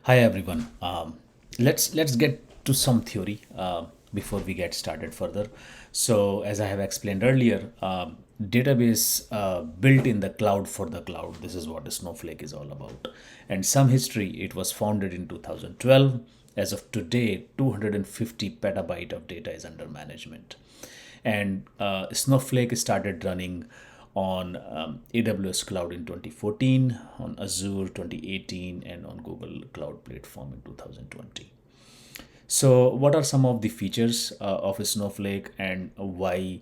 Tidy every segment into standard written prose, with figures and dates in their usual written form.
Hi everyone. Let's get to some theory before we get started further. So, as I have explained earlier, database built in the cloud for the cloud. This is what Snowflake is all about. And some history. It was founded in 2012. As of today, 250 petabyte of data is under management, and Snowflake started running on AWS Cloud in 2014, on Azure 2018, and on Google Cloud Platform in 2020. So, what are some of the features of Snowflake, and why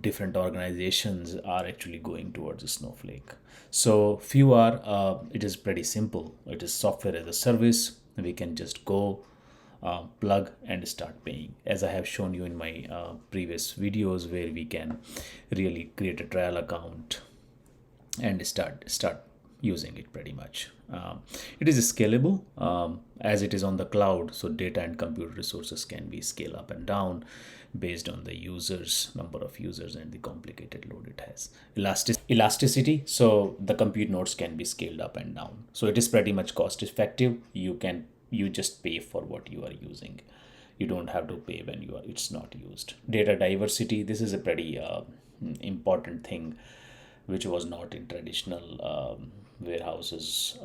different organizations are actually going towards Snowflake? So, few are, it is pretty simple. It is software as a service. We can just go plug and start paying, as I have shown you in my previous videos, where we can really create a trial account and start using it pretty much. It is scalable, as it is on the cloud, so data and compute resources can be scaled up and down based on the users, number of users, and the complicated load it has. Elasticity, so the compute nodes can be scaled up and down. So it is pretty much cost effective. You just pay for what you are using. You don't have to pay when it's not used. Data diversity, this is a pretty important thing, which was not in traditional warehouses.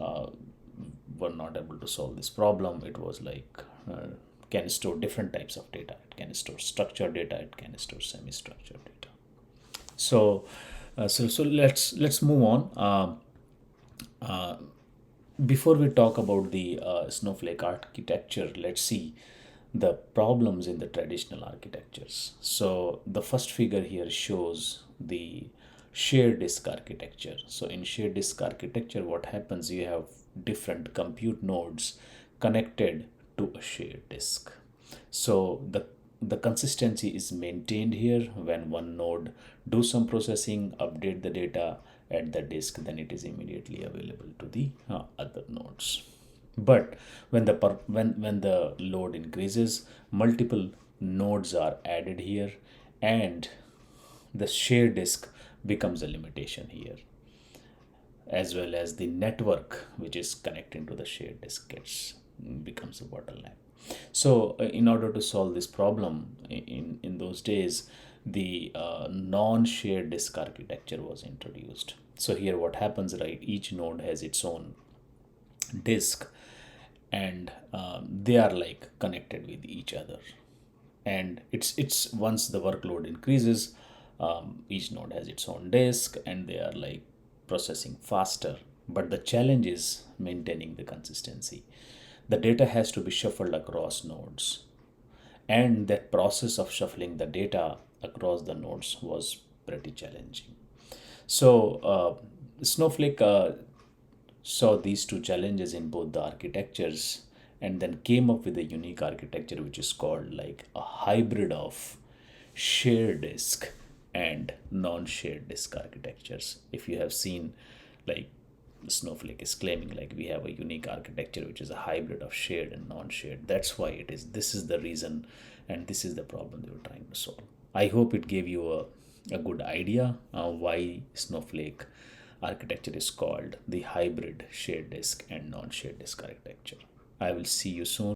Were not able to solve this problem. It was like, can store different types of data. It can store structured data. It can store semi-structured data. So let's move on. Before we talk about the Snowflake architecture, let's see the problems in the traditional architectures. So the first figure here shows the shared disk architecture. So in shared disk architecture, what happens? You have different compute nodes connected to a shared disk. So the consistency is maintained here. When one node do some processing, update the data at the disk, then it is immediately available to the other nodes. But when the load increases, multiple nodes are added here, and the shared disk becomes a limitation here, as well as the network which is connecting to the shared disk becomes a bottleneck. So, in order to solve this problem, in those days, the non-shared disk architecture was introduced. So here, what happens, right? Each node has its own disk, and they are like connected with each other. And it's once the workload increases, each node has its own disk, and they are like processing faster. But the challenge is maintaining the consistency. The data has to be shuffled across nodes, and that process of shuffling the data across the nodes was pretty challenging. So Snowflake saw these two challenges in both the architectures, and then came up with a unique architecture which is called like a hybrid of shared disk and non-shared disk architectures. If you have seen, like, Snowflake is claiming like we have a unique architecture which is a hybrid of shared and non-shared. That's why it is. This is the reason, and this is the problem they were trying to solve. I hope it gave you a good idea why Snowflake architecture is called the hybrid shared disk and non-shared disk architecture. I will see you soon.